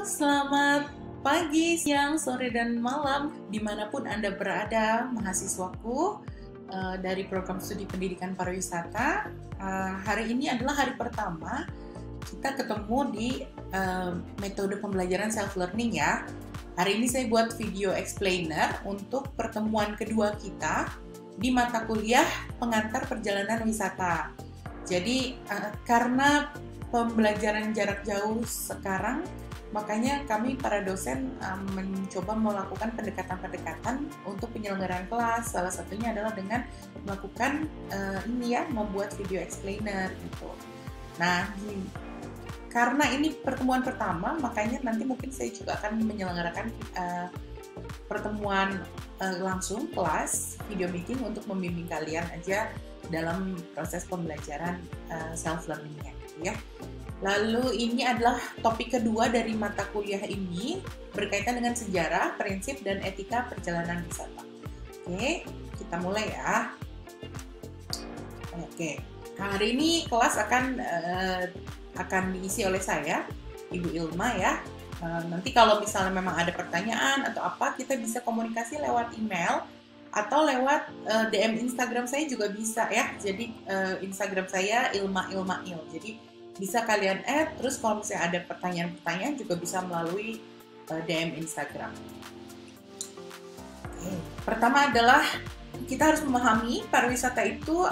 Selamat pagi, siang, sore, dan malam dimanapun Anda berada, mahasiswaku dari program studi pendidikan pariwisata. Hari ini adalah hari pertama kita ketemu di metode pembelajaran self-learning ya. Hari ini saya buat video explainer untuk pertemuan kedua kita di mata kuliah pengantar perjalanan wisata. Jadi karena pembelajaran jarak jauh sekarang, makanya kami para dosen mencoba melakukan pendekatan-pendekatan untuk penyelenggaraan kelas. Salah satunya adalah dengan melakukan membuat video explainer gitu. Nah, karena ini pertemuan pertama, makanya nanti mungkin saya juga akan menyelenggarakan pertemuan langsung kelas video meeting untuk membimbing kalian aja dalam proses pembelajaran self-learning-nya gitu ya. Lalu ini adalah topik kedua dari mata kuliah ini berkaitan dengan sejarah, prinsip, dan etika perjalanan wisata. Oke, kita mulai ya. Oke, hari ini kelas akan diisi oleh saya, Ibu Ilma ya. Nanti kalau misalnya memang ada pertanyaan atau apa, kita bisa komunikasi lewat email atau lewat DM Instagram saya juga bisa ya. Jadi Instagram saya ilma_il. Jadi bisa kalian add, terus kalau misalnya ada pertanyaan-pertanyaan juga bisa melalui DM Instagram. Oke. Pertama adalah kita harus memahami pariwisata itu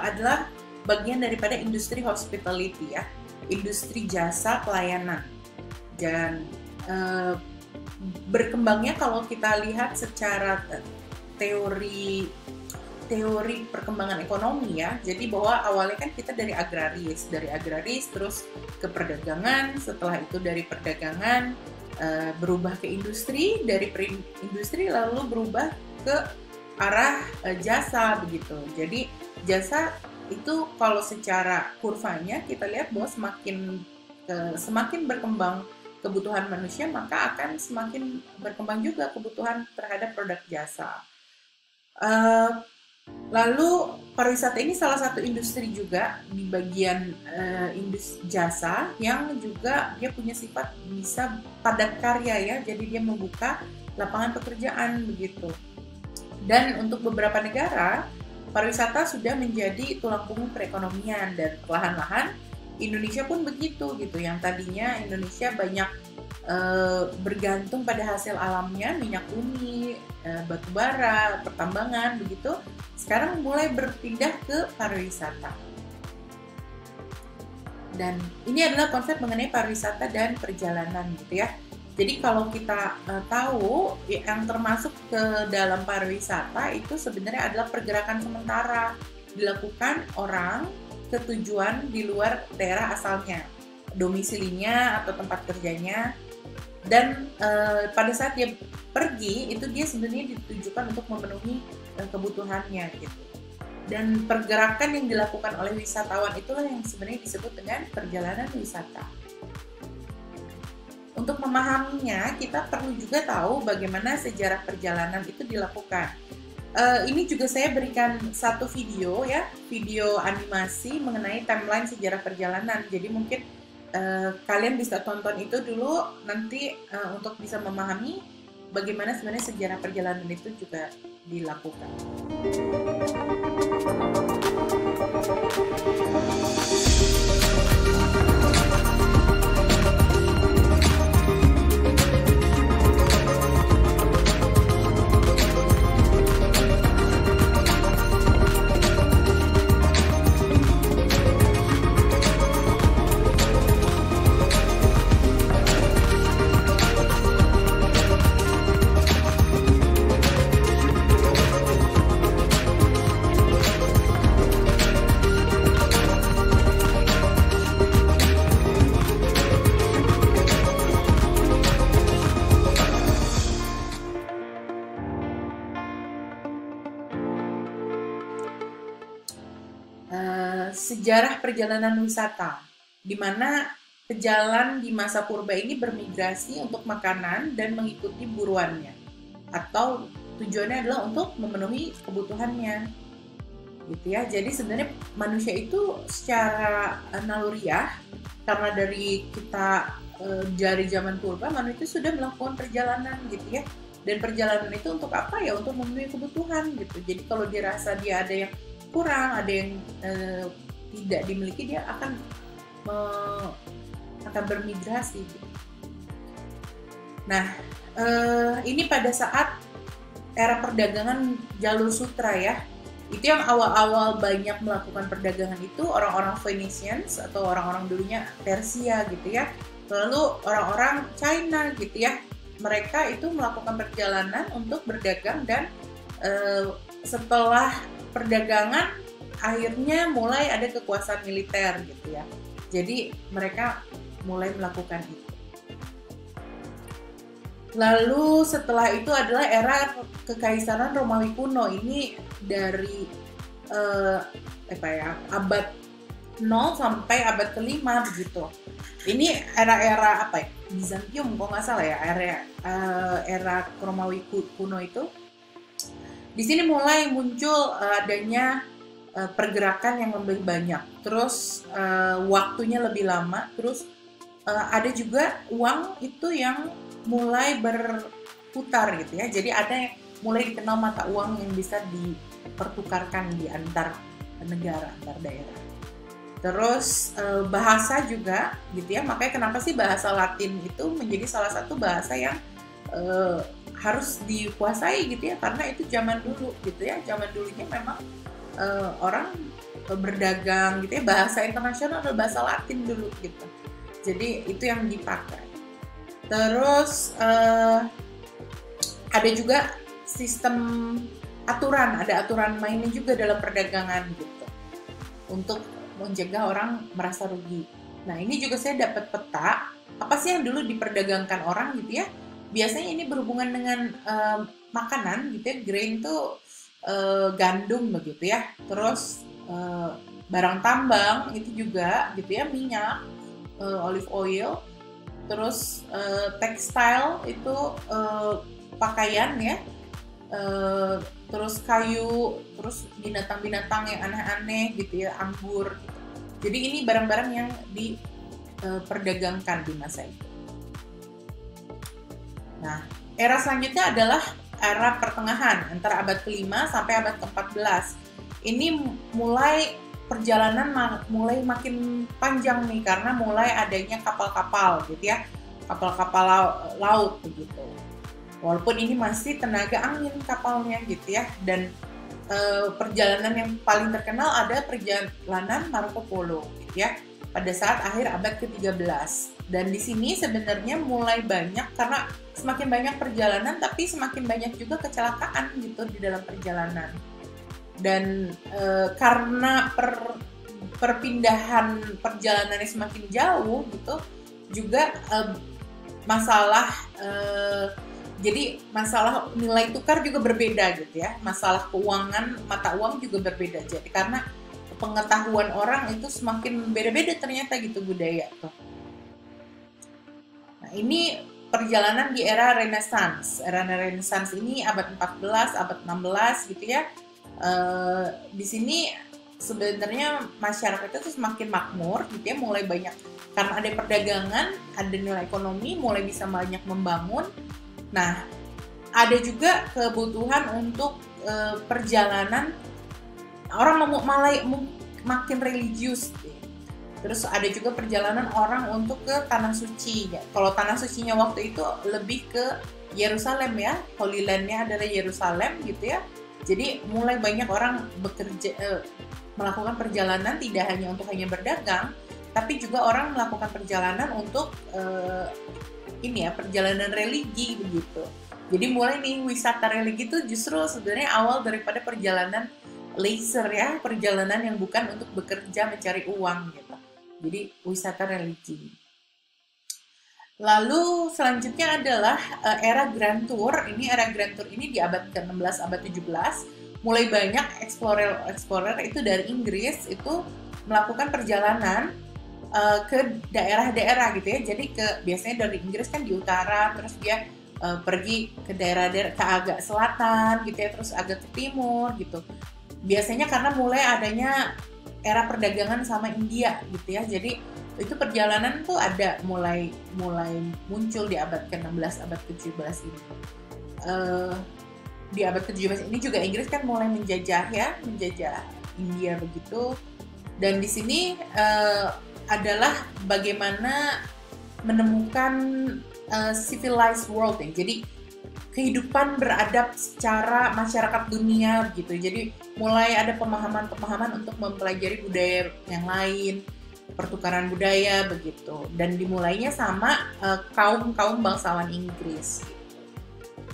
adalah bagian daripada industri hospitality ya, industri jasa pelayanan. Dan berkembangnya kalau kita lihat secara teori perkembangan ekonomi ya. Jadi bahwa awalnya kan kita dari agraris terus ke perdagangan, setelah itu dari perdagangan berubah ke industri, dari industri lalu berubah ke arah jasa begitu. Jadi jasa itu kalau secara kurvanya kita lihat bahwa semakin berkembang kebutuhan manusia, maka akan semakin berkembang juga kebutuhan terhadap produk jasa. Lalu pariwisata ini salah satu industri juga di bagian industri jasa yang juga dia punya sifat bisa padat karya ya, jadi dia membuka lapangan pekerjaan begitu. Dan untuk beberapa negara pariwisata sudah menjadi tulang punggung perekonomian, dan perlahan-lahan Indonesia pun begitu gitu. Yang tadinya Indonesia banyak bergantung pada hasil alamnya, minyak bumi, batu bara, pertambangan begitu, sekarang mulai berpindah ke pariwisata. Dan ini adalah konsep mengenai pariwisata dan perjalanan gitu ya. Jadi kalau kita tahu yang termasuk ke dalam pariwisata itu sebenarnya adalah pergerakan sementara dilakukan orang ke tujuan di luar daerah asalnya, domisilinya atau tempat kerjanya. Dan pada saat dia pergi itu dia sebenarnya ditujukan untuk memenuhi kebutuhannya gitu. Dan pergerakan yang dilakukan oleh wisatawan itulah yang sebenarnya disebut dengan perjalanan wisata. Untuk memahaminya kita perlu juga tahu bagaimana sejarah perjalanan itu dilakukan. Ini juga saya berikan satu video ya, video animasi mengenai timeline sejarah perjalanan. Jadi mungkin kalian bisa tonton itu dulu nanti untuk bisa memahami bagaimana sebenarnya sejarah perjalanan itu juga dilakukan. Sejarah perjalanan wisata, di mana pejalan di masa purba ini bermigrasi untuk makanan dan mengikuti buruannya, atau tujuannya adalah untuk memenuhi kebutuhannya, gitu ya. Jadi sebenarnya manusia itu secara naluriah, karena dari kita dari zaman purba manusia sudah melakukan perjalanan gitu ya. Dan perjalanan itu untuk apa ya? Untuk memenuhi kebutuhan gitu. Jadi kalau dia rasa dia ada yang kurang, ada yang tidak dimiliki, dia akan bermigrasi gitu. Nah, ini pada saat era perdagangan jalur sutra ya. Itu yang awal-awal banyak melakukan perdagangan itu orang-orang Phoenicians atau orang-orang dulunya Persia gitu ya. Lalu orang-orang China gitu ya. Mereka itu melakukan perjalanan untuk berdagang dan setelah perdagangan akhirnya mulai ada kekuasaan militer gitu ya. Jadi mereka mulai melakukan itu. Lalu setelah itu adalah era Kekaisaran Romawi kuno. Ini dari abad 0 sampai abad ke-5 begitu. Ini era-era apa ya? Bizantium kok nggak salah ya, era Romawi kuno itu. Di sini mulai muncul adanya pergerakan yang lebih banyak. Terus waktunya lebih lama. Terus ada juga uang itu yang mulai berputar gitu ya. Jadi ada yang mulai dikenal mata uang yang bisa dipertukarkan di antar negara, antar daerah. Terus bahasa juga gitu ya. Makanya kenapa sih bahasa Latin itu menjadi salah satu bahasa yang harus dikuasai gitu ya, karena itu zaman dulu gitu ya. Zaman dulunya memang orang berdagang gitu ya, bahasa internasional adalah bahasa Latin dulu gitu. Jadi itu yang dipakai. Terus ada juga sistem aturan, ada aturan mainnya juga dalam perdagangan gitu untuk mencegah orang merasa rugi. Nah ini juga saya dapat peta apa sih yang dulu diperdagangkan orang gitu ya. Biasanya ini berhubungan dengan makanan gitu ya, grain tuh gandum begitu ya. Terus barang tambang itu juga gitu ya, minyak, olive oil. Terus tekstil itu pakaian ya, terus kayu, terus binatang-binatang yang aneh-aneh gitu ya, anggur gitu. Jadi ini barang-barang yang diperdagangkan di masa itu. Nah, era selanjutnya adalah era pertengahan antara abad ke-5 sampai abad ke-14. Ini mulai perjalanan mulai makin panjang nih, karena mulai adanya kapal-kapal gitu ya, kapal-kapal laut begitu. Walaupun ini masih tenaga angin kapalnya gitu ya. Dan perjalanan yang paling terkenal ada perjalanan Marco Polo gitu ya, pada saat akhir abad ke-13. Dan di sini sebenarnya mulai banyak, karena semakin banyak perjalanan tapi semakin banyak juga kecelakaan gitu di dalam perjalanan. Dan karena perpindahan perjalanannya semakin jauh gitu, juga masalah jadi masalah nilai tukar juga berbeda gitu ya, masalah keuangan mata uang juga berbeda. Jadi karena pengetahuan orang itu semakin beda-beda ternyata gitu budaya tuh. Nah ini perjalanan di era Renaissance. Era Renaissance ini abad 14, abad 16 gitu ya. Di sini sebenarnya masyarakat itu semakin makmur gitu ya, mulai banyak karena ada perdagangan, ada nilai ekonomi, mulai bisa banyak membangun. Nah, ada juga kebutuhan untuk perjalanan, orang makin religius gitu. Terus ada juga perjalanan orang untuk ke tanah suci ya. Kalau tanah sucinya waktu itu lebih ke Yerusalem ya, Holy Land-nya adalah Yerusalem gitu ya. Jadi mulai banyak orang melakukan perjalanan tidak hanya untuk hanya berdagang, tapi juga orang melakukan perjalanan untuk perjalanan religi begitu. Jadi mulai nih wisata religi itu justru sebenarnya awal daripada perjalanan leisure ya, perjalanan yang bukan untuk bekerja mencari uang gitu. Jadi wisata religi. Lalu selanjutnya adalah era Grand Tour. Ini era Grand Tour ini di abad ke-16, abad 17. Mulai banyak explorer itu dari Inggris itu melakukan perjalanan ke daerah-daerah gitu ya. Jadi biasanya dari Inggris kan di utara, terus dia pergi ke daerah-daerah ke agak selatan gitu ya, terus agak ke timur gitu. Biasanya karena mulai adanya era perdagangan sama India gitu ya. Jadi Itu perjalanan tuh ada mulai muncul di abad ke-16, abad ke-17 ini. Di abad ke-17 ini juga Inggris kan mulai menjajah India begitu. Dan di sini adalah bagaimana menemukan civilized world ya. Jadi kehidupan beradab secara masyarakat dunia gitu. Jadi mulai ada pemahaman-pemahaman untuk mempelajari budaya yang lain, pertukaran budaya begitu. Dan dimulainya sama kaum bangsawan Inggris.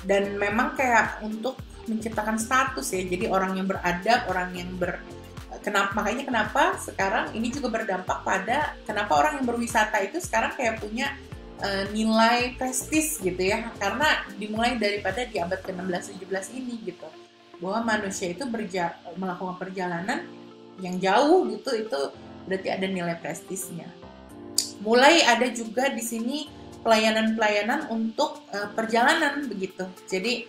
Dan memang kayak untuk menciptakan status ya. Jadi orang yang beradab, orang yang makanya kenapa sekarang ini juga berdampak pada kenapa orang yang berwisata itu sekarang kayak punya nilai prestis gitu ya, karena dimulai daripada di abad ke-16-17 ini gitu, bahwa manusia itu melakukan perjalanan yang jauh gitu, itu berarti ada nilai prestisnya. Mulai ada juga di sini pelayanan untuk perjalanan begitu, jadi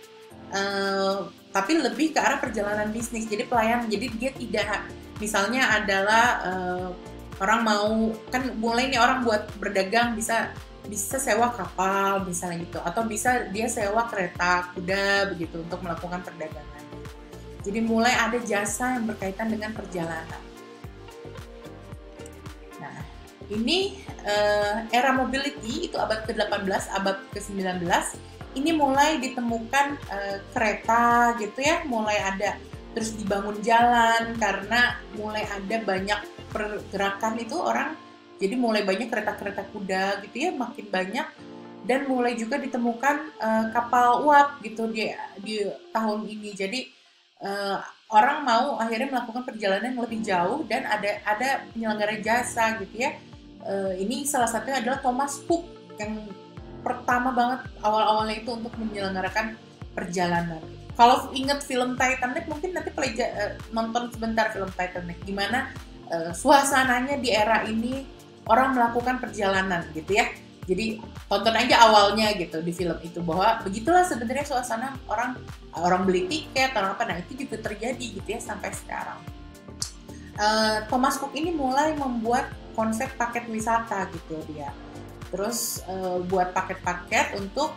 tapi lebih ke arah perjalanan bisnis, jadi pelayanan, jadi dia tidak misalnya adalah orang mau kan mulai nih orang buat berdagang bisa sewa kapal misalnya gitu, atau bisa dia sewa kereta kuda begitu untuk melakukan perdagangan. Jadi mulai ada jasa yang berkaitan dengan perjalanan. Nah, ini era mobility itu abad ke-18, abad ke-19 ini mulai ditemukan kereta gitu ya, mulai ada, terus dibangun jalan karena mulai ada banyak pergerakan itu orang. Jadi mulai banyak kereta-kereta kuda gitu ya, makin banyak, dan mulai juga ditemukan kapal uap gitu di tahun ini. Jadi orang mau akhirnya melakukan perjalanan yang lebih jauh dan ada penyelenggara jasa gitu ya. Ini salah satunya adalah Thomas Cook yang pertama banget awal-awalnya itu untuk menyelenggarakan perjalanan. Kalau ingat film Titanic mungkin nanti nonton sebentar film Titanic, gimana suasananya di era ini orang melakukan perjalanan gitu ya. Jadi tonton aja awalnya gitu di film itu, bahwa begitulah sebenarnya suasana orang beli tiket atau apa. Nah itu juga terjadi gitu ya sampai sekarang. Thomas Cook ini mulai membuat konsep paket wisata gitu dia. Terus buat paket-paket untuk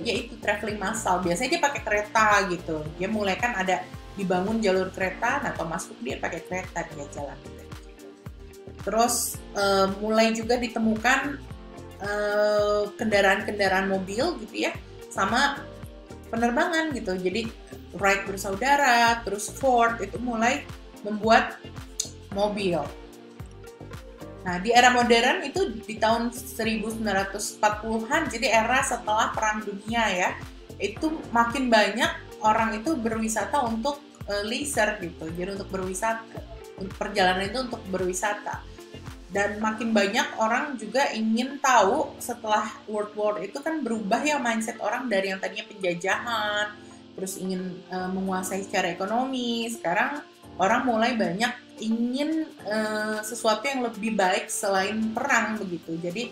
yaitu traveling massal. Biasanya dia pakai kereta gitu. Dia mulai kan ada dibangun jalur kereta. Nah Thomas Cook dia pakai kereta dia jalan. Terus mulai juga ditemukan kendaraan-kendaraan mobil gitu ya, sama penerbangan gitu. Jadi Wright bersaudara, terus Ford itu mulai membuat mobil. Nah di era modern itu di tahun 1940-an, jadi era setelah Perang Dunia ya, itu makin banyak orang itu berwisata untuk leisure gitu. Jadi untuk berwisata, perjalanan itu untuk berwisata. Dan makin banyak orang juga ingin tahu setelah World War itu kan berubah ya mindset orang dari yang tadinya penjajahan, terus ingin menguasai secara ekonomi. Sekarang orang mulai banyak ingin sesuatu yang lebih baik selain perang begitu. Jadi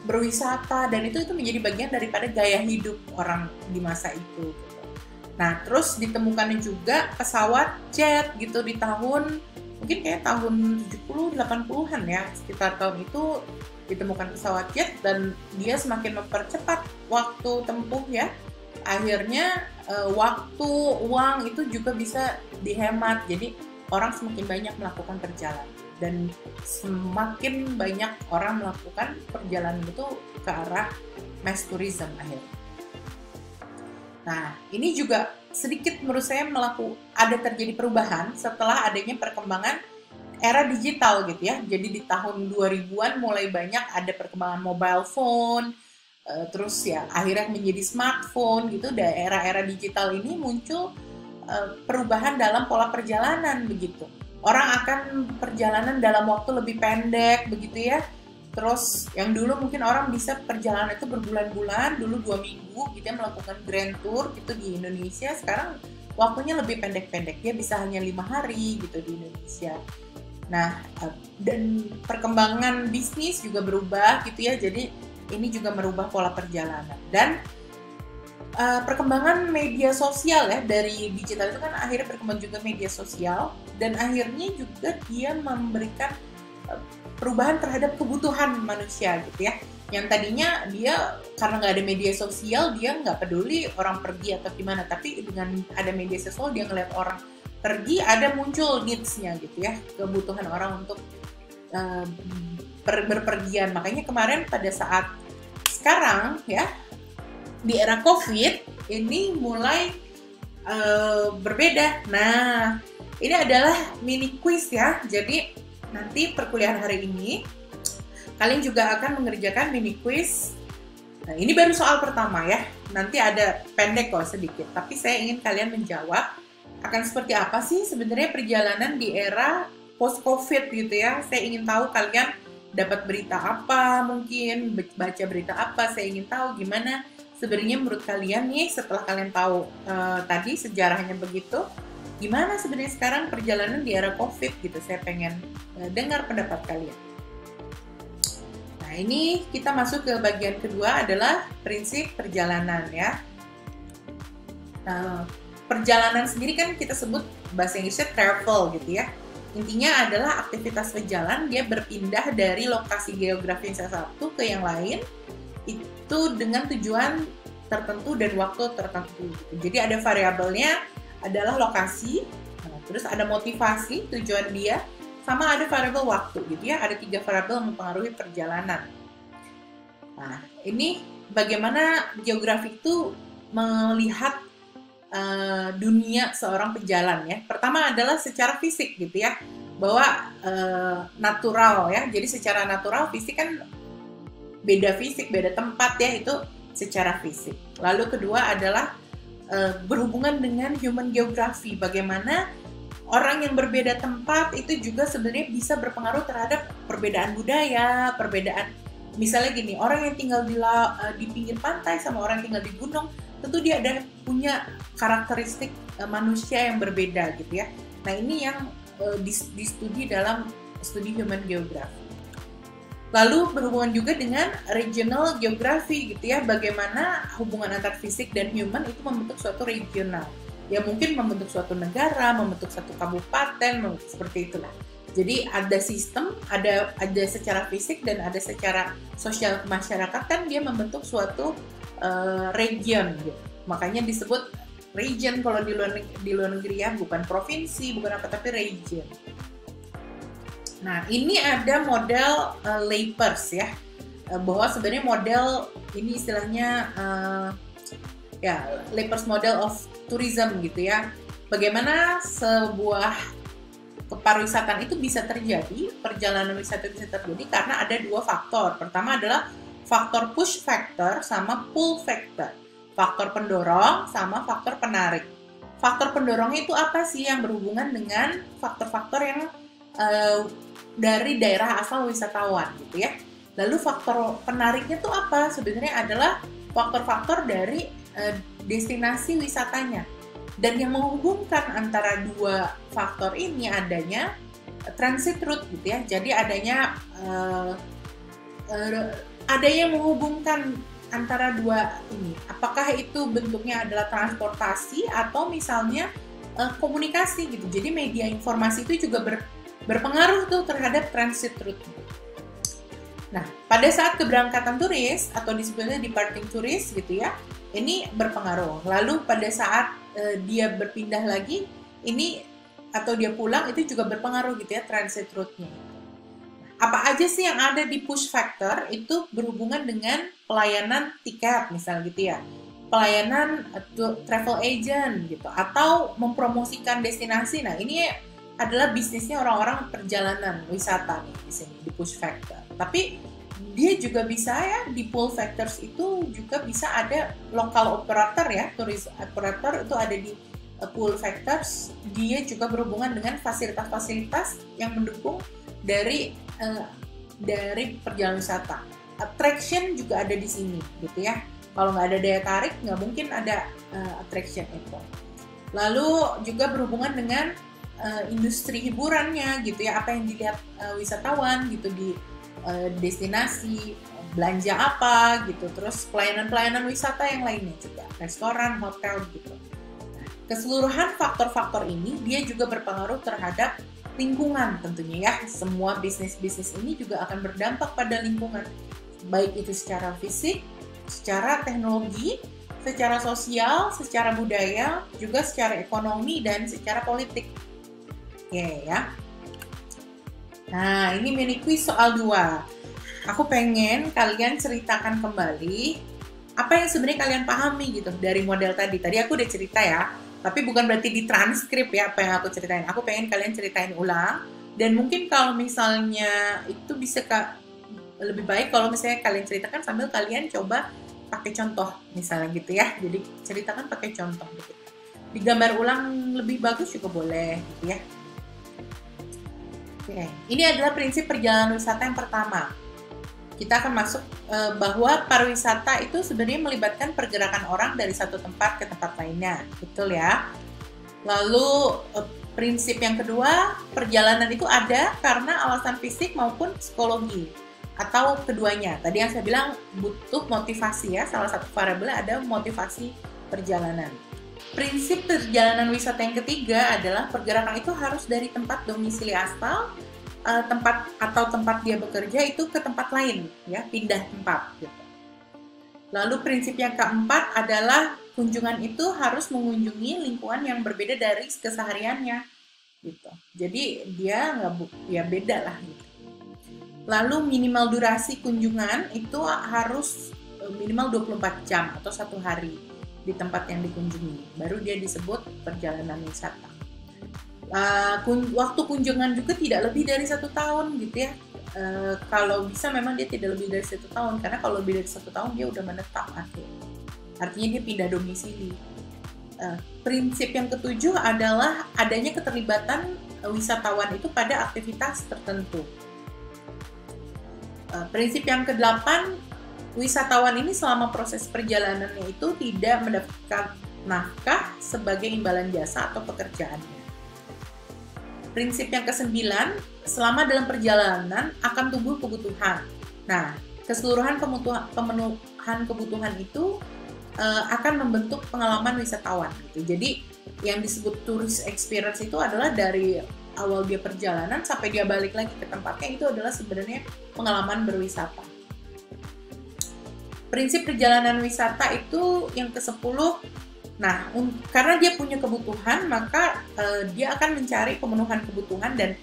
berwisata, dan itu menjadi bagian daripada gaya hidup orang di masa itu. Gitu. Nah terus ditemukannya juga pesawat jet gitu di tahun mungkin kayak tahun 70-80-an ya, sekitar tahun itu ditemukan pesawat jet dan dia semakin mempercepat waktu tempuh ya. Akhirnya waktu, uang itu juga bisa dihemat. Jadi orang semakin banyak melakukan perjalanan dan semakin banyak orang melakukan perjalanan itu ke arah mass tourism akhirnya. Nah, ini juga sedikit menurut saya ada terjadi perubahan setelah adanya perkembangan era digital gitu ya. Jadi di tahun 2000-an mulai banyak ada perkembangan mobile phone, terus ya akhirnya menjadi smartphone gitu. Era-era digital ini muncul perubahan dalam pola perjalanan begitu. Orang akan perjalanan dalam waktu lebih pendek begitu ya. Terus yang dulu mungkin orang bisa perjalanan itu berbulan-bulan, dulu 2 minggu kita melakukan grand tour gitu di Indonesia. Sekarang waktunya lebih pendek-pendek, dia bisa hanya 5 hari gitu di Indonesia. Nah, dan perkembangan bisnis juga berubah gitu ya, jadi ini juga merubah pola perjalanan. Dan perkembangan media sosial ya, dari digital itu kan akhirnya berkembang juga media sosial, dan akhirnya juga dia memberikan perubahan terhadap kebutuhan manusia gitu ya. Yang tadinya dia karena nggak ada media sosial, dia nggak peduli orang pergi atau gimana, tapi dengan ada media sosial dia ngeliat orang pergi, ada muncul needs-nya gitu ya, kebutuhan orang untuk berpergian. Makanya kemarin pada saat sekarang ya, di era COVID ini mulai berbeda. Nah, ini adalah mini quiz ya. Jadi nanti perkuliahan hari ini kalian juga akan mengerjakan mini quiz. Nah, ini baru soal pertama ya. Nanti ada pendek kok sedikit, tapi saya ingin kalian menjawab akan seperti apa sih sebenarnya perjalanan di era post-COVID gitu ya. Saya ingin tahu kalian dapat berita apa, mungkin baca berita apa. Saya ingin tahu gimana sebenarnya menurut kalian nih setelah kalian tahu tadi sejarahnya begitu, gimana sebenarnya sekarang perjalanan di era COVID gitu. Saya pengen dengar pendapat kalian. Nah, ini kita masuk ke bagian kedua adalah prinsip perjalanan ya. Nah, perjalanan sendiri kan kita sebut bahasa Inggrisnya travel gitu ya. Intinya adalah aktivitas berjalan, dia berpindah dari lokasi geografis yang satu ke yang lain itu dengan tujuan tertentu dan waktu tertentu. Jadi ada variabelnya adalah lokasi, terus ada motivasi, tujuan dia, sama ada variabel waktu gitu ya. Ada 3 variabel yang mempengaruhi perjalanan. Nah, ini bagaimana geografi itu melihat dunia seorang pejalan ya. Pertama adalah secara fisik gitu ya, bahwa natural ya. Jadi secara natural fisik kan beda fisik, beda tempat ya, itu secara fisik. Lalu kedua adalah berhubungan dengan human geography, bagaimana orang yang berbeda tempat itu juga sebenarnya bisa berpengaruh terhadap perbedaan budaya, perbedaan misalnya gini, orang yang tinggal di pinggir pantai sama orang yang tinggal di gunung, tentu dia ada punya karakteristik manusia yang berbeda gitu ya. Nah, ini yang distudi dalam studi human geography. Lalu berhubungan juga dengan regional geography gitu ya, bagaimana hubungan antar fisik dan human itu membentuk suatu regional. Ya mungkin membentuk suatu negara, membentuk satu kabupaten, seperti itulah. Jadi ada sistem, ada secara fisik dan ada secara sosial kemasyarakatan, dia membentuk suatu region gitu. Makanya disebut region kalau di luar negeri ya, bukan provinsi, bukan apa, tapi region. Nah, ini ada model Lepers ya, bahwa sebenarnya model ini istilahnya ya Lepers model of tourism gitu ya. Bagaimana sebuah kepariwisataan itu bisa terjadi, perjalanan wisata bisa terjadi karena ada 2 faktor. Pertama adalah faktor push factor sama pull factor. Faktor pendorong sama faktor penarik. Faktor pendorongnya itu apa sih? Yang berhubungan dengan faktor-faktor yang dari daerah asal wisatawan gitu ya. Lalu faktor penariknya itu apa? Sebenarnya adalah faktor-faktor dari destinasi wisatanya. Dan yang menghubungkan antara 2 faktor ini adanya transit route gitu ya. Jadi adanya ada yang menghubungkan antara 2 ini. Apakah itu bentuknya adalah transportasi atau misalnya komunikasi gitu. Jadi media informasi itu juga berpengaruh tuh terhadap transit route. Nah, pada saat keberangkatan turis atau disebutnya departing turis gitu ya, ini berpengaruh. Lalu pada saat dia berpindah lagi, ini atau dia pulang itu juga berpengaruh gitu ya transit route-nya. Apa aja sih yang ada di push factor itu berhubungan dengan pelayanan tiket misalnya gitu ya, pelayanan travel agent gitu, atau mempromosikan destinasi. Nah, ini adalah bisnisnya orang-orang perjalanan wisata nih di sini di push factor. Tapi dia juga bisa ya di pull factors itu juga bisa ada lokal operator ya, turis operator itu ada di pull factors. Dia juga berhubungan dengan fasilitas-fasilitas yang mendukung dari perjalanan wisata. Attraction juga ada di sini gitu ya. Kalau nggak ada daya tarik, nggak mungkin ada attraction itu. Lalu juga berhubungan dengan industri hiburannya gitu ya, apa yang dilihat wisatawan gitu di destinasi, belanja apa gitu, terus pelayanan-pelayanan wisata yang lainnya juga, restoran, hotel gitu. Nah, keseluruhan faktor-faktor ini dia juga berpengaruh terhadap lingkungan tentunya ya. Semua bisnis-bisnis ini juga akan berdampak pada lingkungan, baik itu secara fisik, secara teknologi, secara sosial, secara budaya, juga secara ekonomi dan secara politik. Oke ya. Nah, ini mini quiz soal 2. Aku pengen kalian ceritakan kembali apa yang sebenarnya kalian pahami gitu dari model tadi. Tadi aku udah cerita ya, tapi bukan berarti ditranskrip ya apa yang aku ceritain. Aku pengen kalian ceritain ulang, dan mungkin kalau misalnya itu bisa lebih baik kalau misalnya kalian ceritakan sambil kalian coba pakai contoh misalnya gitu ya. Jadi ceritakan pakai contoh gitu. Digambar ulang lebih bagus juga boleh gitu ya. Oke, ini adalah prinsip perjalanan wisata yang pertama. Kita akan masuk bahwa pariwisata itu sebenarnya melibatkan pergerakan orang dari satu tempat ke tempat lainnya, betul ya. Lalu prinsip yang kedua, perjalanan itu ada karena alasan fisik maupun psikologi, atau keduanya. Tadi yang saya bilang butuh motivasi ya, salah satu variabel ada motivasi perjalanan. Prinsip perjalanan wisata yang ketiga adalah pergerakan itu harus dari tempat domisili asal, tempat dia bekerja itu ke tempat lain ya, pindah tempat gitu. Lalu prinsip yang keempat adalah kunjungan itu harus mengunjungi lingkungan yang berbeda dari kesehariannya gitu. Jadi dia ya beda lah gitu. Lalu minimal durasi kunjungan itu harus minimal 24 jam atau 1 hari di tempat yang dikunjungi, baru dia disebut perjalanan wisata. Waktu kunjungan juga tidak lebih dari 1 tahun gitu ya. Kalau bisa memang dia tidak lebih dari 1 tahun, karena kalau lebih dari 1 tahun dia udah menetap artinya dia pindah domisili. Prinsip yang ketujuh adalah adanya keterlibatan wisatawan itu pada aktivitas tertentu. Prinsip yang ke-8, wisatawan ini selama proses perjalanannya itu tidak mendapatkan nafkah sebagai imbalan jasa atau pekerjaannya. Prinsip yang ke-9, selama dalam perjalanan akan tumbuh kebutuhan. Nah, keseluruhan pemenuhan kebutuhan itu akan membentuk pengalaman wisatawan gitu. Jadi yang disebut tourist experience itu adalah dari awal dia perjalanan sampai dia balik lagi ke tempatnya, itu adalah sebenarnya pengalaman berwisata. Prinsip perjalanan wisata itu yang ke-10, nah, karena dia punya kebutuhan, maka dia akan mencari pemenuhan kebutuhan dan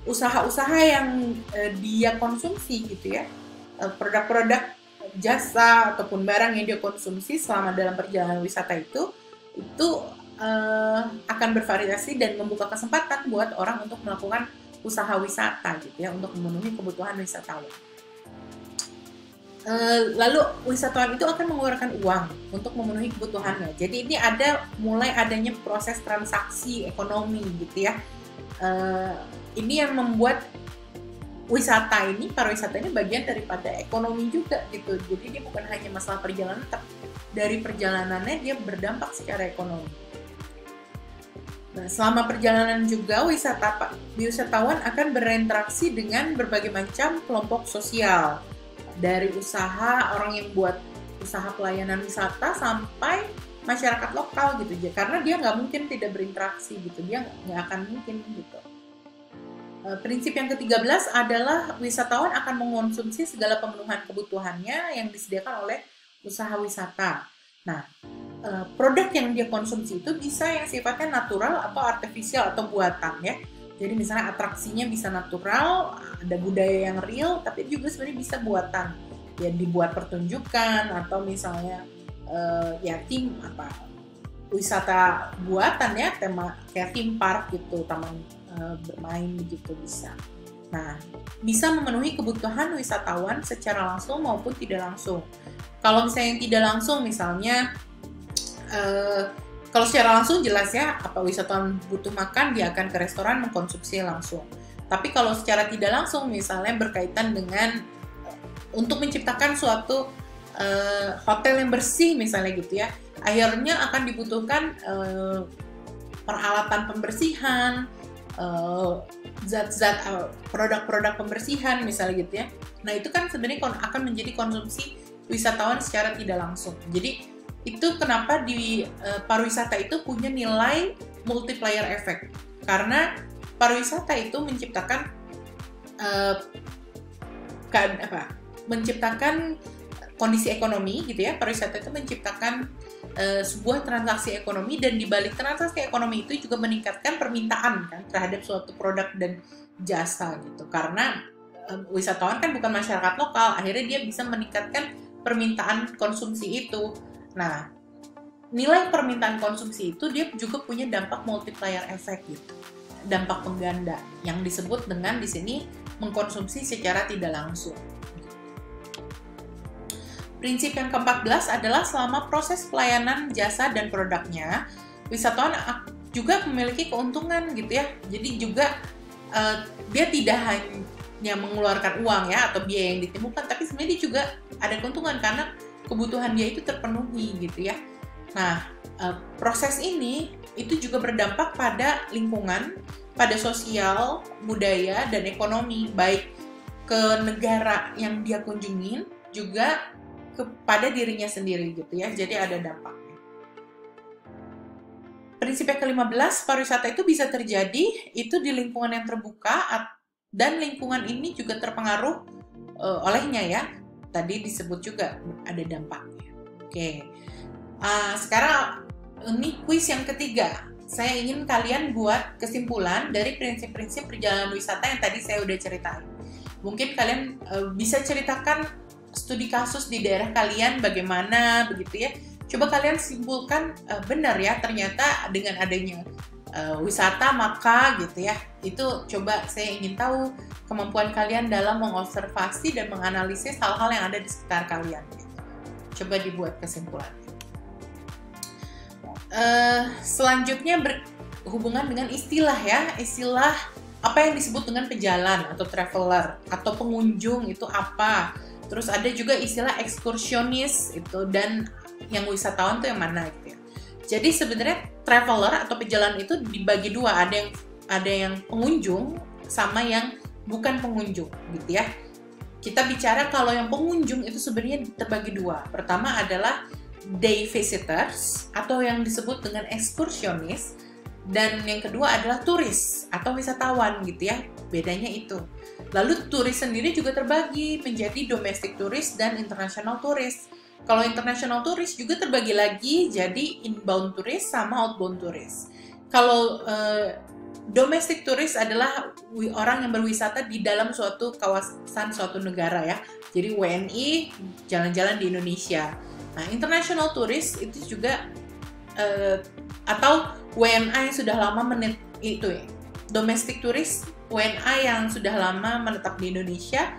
usaha-usaha yang dia konsumsi gitu ya, produk-produk, jasa ataupun barang yang dia konsumsi selama dalam perjalanan wisata itu akan bervariasi dan membuka kesempatan buat orang untuk melakukan usaha wisata gitu ya, untuk memenuhi kebutuhan wisatawan. Lalu wisatawan itu akan mengeluarkan uang untuk memenuhi kebutuhannya. Jadi ini mulai adanya proses transaksi ekonomi gitu ya. Ini yang membuat pariwisata ini bagian daripada ekonomi juga gitu. Jadi dia bukan hanya masalah perjalanan, tapi dari perjalanannya dia berdampak secara ekonomi. Nah, selama perjalanan juga wisatawan akan berinteraksi dengan berbagai macam kelompok sosial. Dari usaha orang yang buat usaha pelayanan wisata sampai masyarakat lokal gitu aja, karena dia nggak mungkin tidak berinteraksi gitu, dia nggak akan mungkin gitu. Prinsip yang ke-13 adalah wisatawan akan mengonsumsi segala pemenuhan kebutuhannya yang disediakan oleh usaha wisata. Nah, produk yang dia konsumsi itu bisa yang sifatnya natural atau artifisial atau buatan ya. Jadi misalnya atraksinya bisa natural, ada budaya yang real, tapi juga sebenarnya bisa buatan. Ya dibuat pertunjukan atau misalnya wisata buatan ya, tema kayak theme park gitu, taman bermain gitu bisa. Nah, bisa memenuhi kebutuhan wisatawan secara langsung maupun tidak langsung. Kalau misalnya yang tidak langsung, misalnya kalau secara langsung jelas ya, apa wisatawan butuh makan, dia akan ke restoran mengkonsumsi langsung. Tapi kalau secara tidak langsung, misalnya berkaitan dengan untuk menciptakan suatu hotel yang bersih misalnya gitu ya, akhirnya akan dibutuhkan peralatan pembersihan, zat-zat produk-produk pembersihan misalnya gitu ya. Nah itu kan sebenarnya akan menjadi konsumsi wisatawan secara tidak langsung. Jadi itu kenapa di pariwisata itu punya nilai multiplier effect, karena pariwisata itu menciptakan menciptakan kondisi ekonomi gitu ya. Pariwisata itu menciptakan sebuah transaksi ekonomi, dan di balik transaksi ekonomi itu juga meningkatkan permintaan kan terhadap suatu produk dan jasa gitu. Karena wisatawan kan bukan masyarakat lokal, akhirnya dia bisa meningkatkan permintaan konsumsi itu. Nah, nilai permintaan konsumsi itu dia juga punya dampak multiplier effect gitu, dampak pengganda yang disebut dengan di sini mengkonsumsi secara tidak langsung. Prinsip yang ke-14 adalah selama proses pelayanan jasa dan produknya, wisatawan juga memiliki keuntungan gitu ya. Jadi juga dia tidak hanya mengeluarkan uang ya atau biaya yang ditemukan, tapi sebenarnya dia juga ada keuntungan karena kebutuhan dia itu terpenuhi gitu ya. Nah, proses ini itu juga berdampak pada lingkungan, pada sosial, budaya, dan ekonomi, baik ke negara yang dia kunjungin, juga kepada dirinya sendiri gitu ya. Jadi ada dampaknya. Prinsip yang ke-15, pariwisata itu bisa terjadi itu di lingkungan yang terbuka, dan lingkungan ini juga terpengaruh olehnya ya. Tadi disebut juga ada dampaknya. Oke. Sekarang ini kuis yang ketiga. Saya ingin kalian buat kesimpulan dari prinsip-prinsip perjalanan wisata yang tadi saya udah ceritain. Mungkin kalian bisa ceritakan studi kasus di daerah kalian bagaimana begitu ya. Coba kalian simpulkan benar ya, ternyata dengan adanya wisata maka gitu ya. Itu coba saya ingin tahu kemampuan kalian dalam mengobservasi dan menganalisis hal-hal yang ada di sekitar kalian. Gitu. Coba dibuat kesimpulan. Selanjutnya berhubungan dengan istilah ya, istilah apa yang disebut dengan pejalan atau traveler atau pengunjung itu apa. Terus ada juga istilah ekskursionis itu, dan yang wisatawan itu yang mana gitu ya. Jadi sebenarnya traveler atau pejalan itu dibagi dua, ada yang pengunjung sama yang bukan pengunjung gitu ya. Kita bicara kalau yang pengunjung itu sebenarnya terbagi dua. Pertama adalah day visitors atau yang disebut dengan ekskursionis, dan yang kedua adalah turis atau wisatawan gitu ya. Bedanya itu. Lalu turis sendiri juga terbagi menjadi domestic turis dan international turis. Kalau international turis juga terbagi lagi jadi inbound turis sama outbound turis. Kalau domestic turis adalah orang yang berwisata di dalam suatu kawasan suatu negara ya. Jadi WNI jalan-jalan di Indonesia. Nah, international tourist itu juga atau WNA yang sudah lama itu ya. Domestic tourist WNA yang sudah lama menetap di Indonesia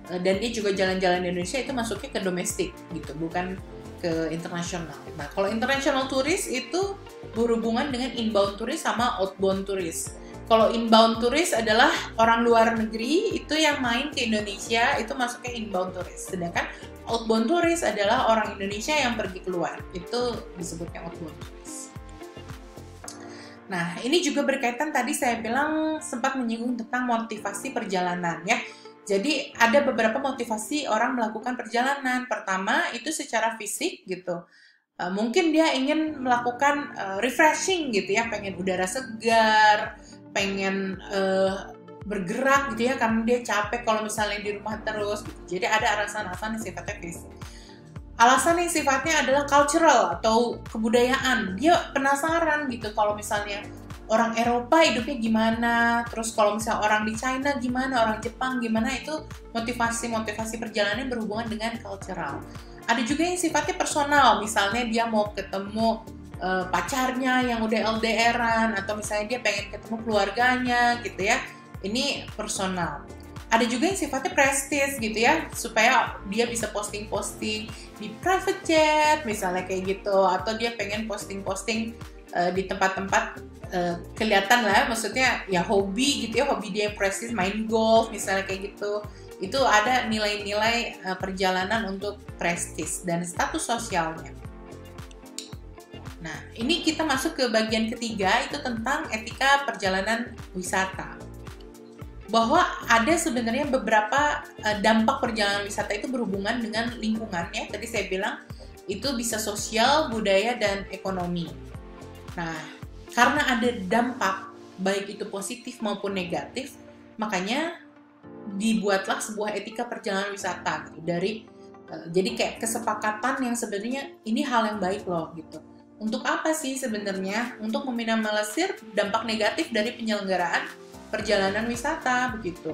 dan dia juga jalan-jalan di Indonesia, itu masuknya ke domestik gitu, bukan ke internasional. Nah, kalau international tourist itu berhubungan dengan inbound tourist sama outbound tourist. Kalau inbound tourist adalah orang luar negeri itu yang main ke Indonesia, itu masuknya inbound tourist. Sedangkan outbound tourist adalah orang Indonesia yang pergi keluar, itu disebutnya outbound tourist. Nah, ini juga berkaitan tadi saya bilang sempat menyinggung tentang motivasi perjalanan ya. Jadi ada beberapa motivasi orang melakukan perjalanan. Pertama itu secara fisik gitu. Mungkin dia ingin melakukan refreshing gitu ya, pengen udara segar, pengen bergerak gitu ya, karena dia capek kalau misalnya di rumah terus gitu. Jadi ada alasan-alasan yang sifatnya fisik. Alasan yang sifatnya adalah cultural atau kebudayaan. Dia penasaran gitu kalau misalnya orang Eropa hidupnya gimana, terus kalau misalnya orang di China gimana, orang Jepang gimana, itu motivasi perjalanan berhubungan dengan cultural. Ada juga yang sifatnya personal, misalnya dia mau ketemu pacarnya yang udah LDR-an, atau misalnya dia pengen ketemu keluarganya gitu ya. Ini personal. Ada juga yang sifatnya prestis gitu ya, supaya dia bisa posting-posting di private jet misalnya kayak gitu, atau dia pengen posting-posting di tempat-tempat kelihatan lah, maksudnya ya hobi gitu ya, hobi dia yang prestis, main golf misalnya kayak gitu. Itu ada nilai-nilai perjalanan untuk prestis dan status sosialnya. Nah, ini kita masuk ke bagian ketiga, itu tentang etika perjalanan wisata. Bahwa ada sebenarnya beberapa dampak perjalanan wisata itu berhubungan dengan lingkungan ya. Tadi saya bilang itu bisa sosial, budaya, dan ekonomi. Nah, karena ada dampak baik itu positif maupun negatif. Makanya dibuatlah sebuah etika perjalanan wisata gitu. Jadi kayak kesepakatan yang sebenarnya ini hal yang baik loh gitu. Untuk apa sih sebenarnya? Untuk meminimalisir dampak negatif dari penyelenggaraan perjalanan wisata begitu.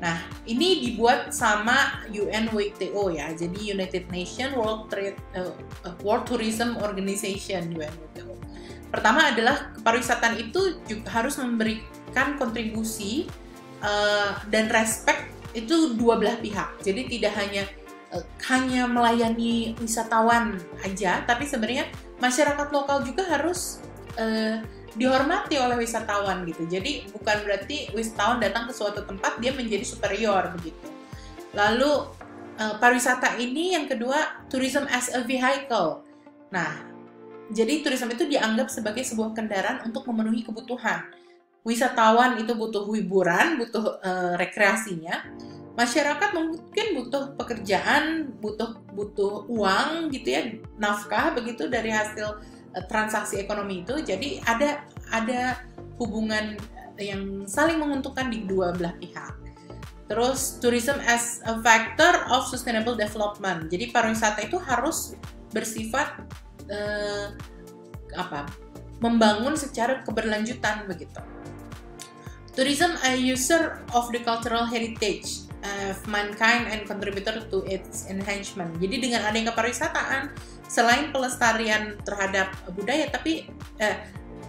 Nah, ini dibuat sama UNWTO ya. Jadi United Nations World Tourism Organization, UNWTO. Pertama adalah kepariwisataan itu juga harus memberikan kontribusi dan respect itu dua belah pihak. Jadi tidak hanya melayani wisatawan aja, tapi sebenarnya masyarakat lokal juga harus dihormati oleh wisatawan gitu. Jadi bukan berarti wisatawan datang ke suatu tempat dia menjadi superior begitu. Lalu pariwisata ini yang kedua, tourism as a vehicle. Nah, jadi tourism itu dianggap sebagai sebuah kendaraan untuk memenuhi kebutuhan. Wisatawan itu butuh hiburan, butuh rekreasinya. Masyarakat mungkin butuh pekerjaan, butuh uang gitu ya, nafkah begitu dari hasil transaksi ekonomi itu. Jadi ada hubungan yang saling menguntungkan di dua belah pihak. Terus tourism as a factor of sustainable development. Jadi pariwisata itu harus bersifat membangun secara keberlanjutan begitu. Tourism a user of the cultural heritage of mankind and contributor to its enhancement. Jadi dengan adanya kepariwisataan, selain pelestarian terhadap budaya, tapi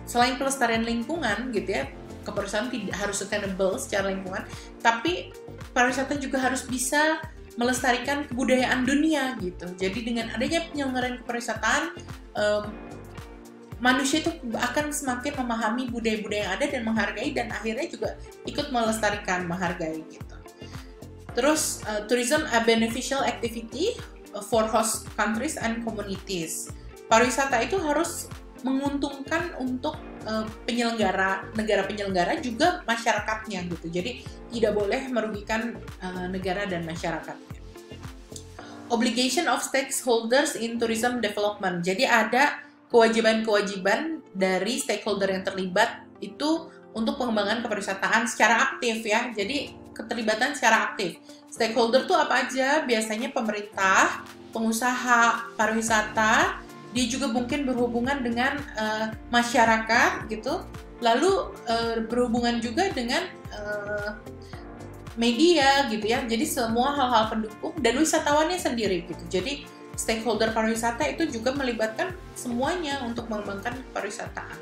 selain pelestarian lingkungan gitu ya, kepariwisataan tidak harus sustainable secara lingkungan, tapi pariwisata juga harus bisa melestarikan kebudayaan dunia gitu. Jadi dengan adanya penyelenggaraan kepariwisataan, manusia itu akan semakin memahami budaya-budaya yang ada dan menghargai, dan akhirnya juga ikut melestarikan, menghargai gitu. Terus tourism a beneficial activity for host countries and communities. Pariwisata itu harus menguntungkan untuk negara penyelenggara juga masyarakatnya gitu. Jadi tidak boleh merugikan negara dan masyarakatnya. Obligation of stakeholders in tourism development. Jadi ada kewajiban-kewajiban dari stakeholder yang terlibat itu untuk pengembangan kepariwisataan secara aktif ya. Jadi keterlibatan secara aktif. Stakeholder tuh apa aja? Biasanya pemerintah, pengusaha pariwisata, dia juga mungkin berhubungan dengan masyarakat gitu. Lalu berhubungan juga dengan media gitu ya. Jadi semua hal-hal pendukung dan wisatawannya sendiri gitu. Jadi stakeholder pariwisata itu juga melibatkan semuanya untuk mengembangkan pariwisataan.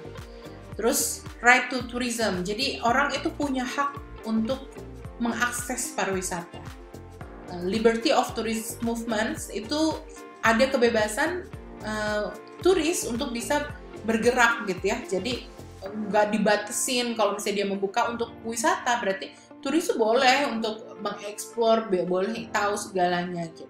Terus right to tourism. Jadi orang itu punya hak untuk mengakses pariwisata. Liberty of tourist movements itu ada kebebasan turis untuk bisa bergerak gitu ya. Jadi nggak dibatasin kalau misalnya dia membuka untuk wisata, berarti turis boleh untuk mengeksplor, boleh tahu segalanya gitu.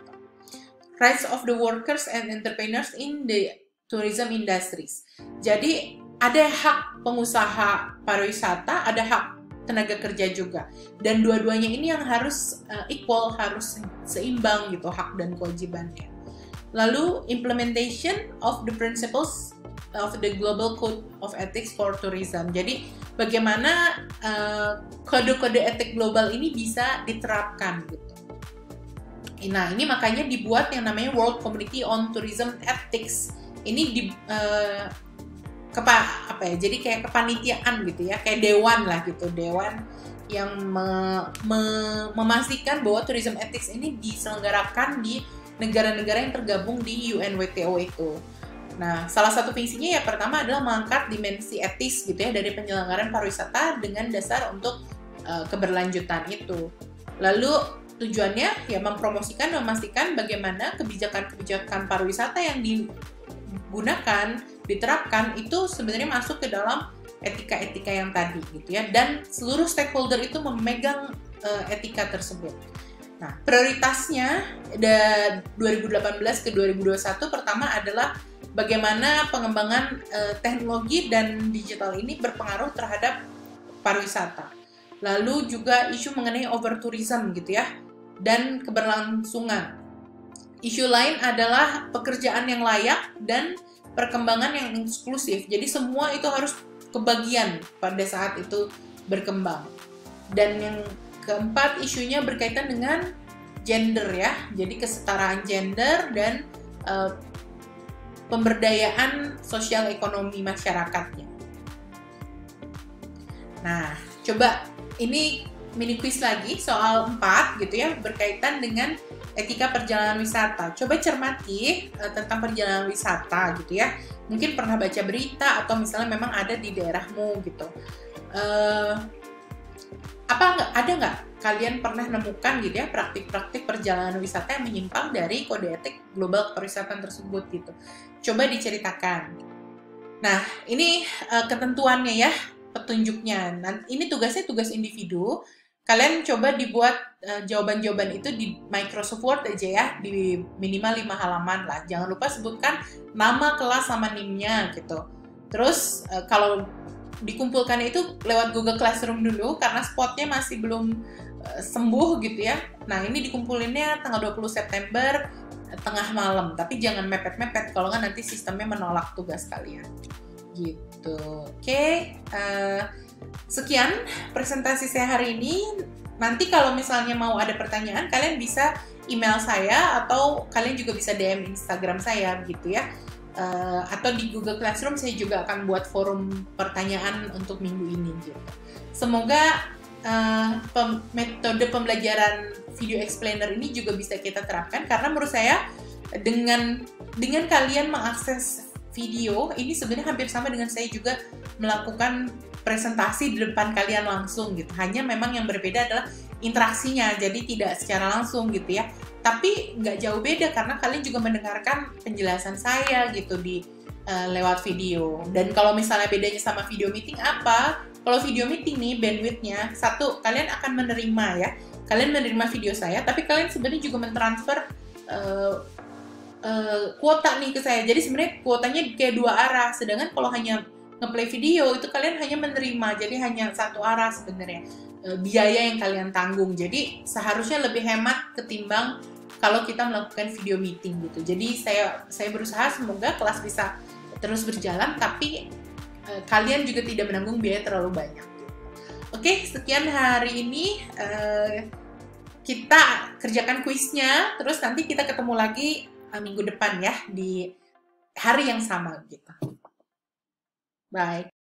Rights of the workers and entrepreneurs in the tourism industries. Jadi ada hak pengusaha pariwisata, ada hak tenaga kerja juga. Dan dua-duanya ini yang harus equal, harus seimbang gitu hak dan kewajibannya. Lalu implementation of the principles of the Global Code of Ethics for Tourism. Jadi bagaimana kode-kode etik global ini bisa diterapkan gitu. Nah, ini makanya dibuat yang namanya World Community on Tourism Ethics. Ini jadi kayak kepanitiaan gitu ya, kayak dewan lah gitu, dewan yang memastikan bahwa tourism ethics ini diselenggarakan di negara-negara yang tergabung di UNWTO itu. Nah, salah satu fungsinya ya pertama adalah mengangkat dimensi etis gitu ya dari penyelenggaraan pariwisata dengan dasar untuk keberlanjutan itu. Lalu tujuannya ya mempromosikan, memastikan bagaimana kebijakan-kebijakan pariwisata yang digunakan, diterapkan itu sebenarnya masuk ke dalam etika-etika yang tadi gitu ya, dan seluruh stakeholder itu memegang etika tersebut. Nah, prioritasnya dari 2018 ke 2021 pertama adalah bagaimana pengembangan teknologi dan digital ini berpengaruh terhadap pariwisata. Lalu juga isu mengenai overtourism gitu ya, dan keberlangsungan. Isu lain adalah pekerjaan yang layak dan perkembangan yang inklusif. Jadi semua itu harus kebagian pada saat itu berkembang. Dan yang keempat, isunya berkaitan dengan gender ya, jadi kesetaraan gender dan pemberdayaan sosial ekonomi masyarakatnya. Nah, coba ini mini quiz lagi soal 4 gitu ya, berkaitan dengan etika perjalanan wisata. Coba cermati tentang perjalanan wisata gitu ya. Mungkin pernah baca berita atau misalnya memang ada di daerahmu gitu. Ada nggak kalian pernah nemukan gitu ya praktik-praktik perjalanan wisata yang menyimpang dari kode etik global pariwisata tersebut gitu? Coba diceritakan. Nah, ini ketentuannya ya, petunjuknya. Nah, ini tugasnya tugas individu. Kalian coba dibuat jawaban-jawaban itu di Microsoft Word aja ya, di minimal 5 halaman lah. Jangan lupa sebutkan nama kelas sama NIM-nya gitu. Terus kalau dikumpulkan itu lewat Google Classroom dulu karena spotnya masih belum sembuh gitu ya. Nah, ini dikumpulinnya tanggal 20 September tengah malam, tapi jangan mepet-mepet kalau nggak nanti sistemnya menolak tugas kalian gitu. Oke, sekian presentasi saya hari ini. Nanti kalau misalnya mau ada pertanyaan, kalian bisa email saya atau kalian juga bisa DM Instagram saya gitu ya. Atau di Google Classroom saya juga akan buat forum pertanyaan untuk minggu ini gitu. Semoga metode pembelajaran video explainer ini juga bisa kita terapkan, karena menurut saya dengan kalian mengakses video ini sebenarnya hampir sama dengan saya juga melakukan presentasi di depan kalian langsung gitu. Hanya memang yang berbeda adalah interaksinya, jadi tidak secara langsung gitu ya. Tapi nggak jauh beda karena kalian juga mendengarkan penjelasan saya gitu di lewat video. Dan kalau misalnya bedanya sama video meeting apa? Kalau video meeting nih bandwidth-nya, satu, kalian akan menerima ya. Kalian menerima video saya, tapi kalian sebenarnya juga mentransfer kuota nih ke saya. Jadi sebenarnya kuotanya kayak dua arah. Sedangkan kalau hanya ngeplay video itu kalian hanya menerima. Jadi hanya satu arah sebenarnya biaya yang kalian tanggung. Jadi seharusnya lebih hemat ketimbang kalau kita melakukan video meeting gitu. Jadi saya berusaha semoga kelas bisa terus berjalan, tapi kalian juga tidak menanggung biaya terlalu banyak. Oke, sekian hari ini. Kita kerjakan kuisnya, terus nanti kita ketemu lagi minggu depan ya di hari yang sama gitu. Bye.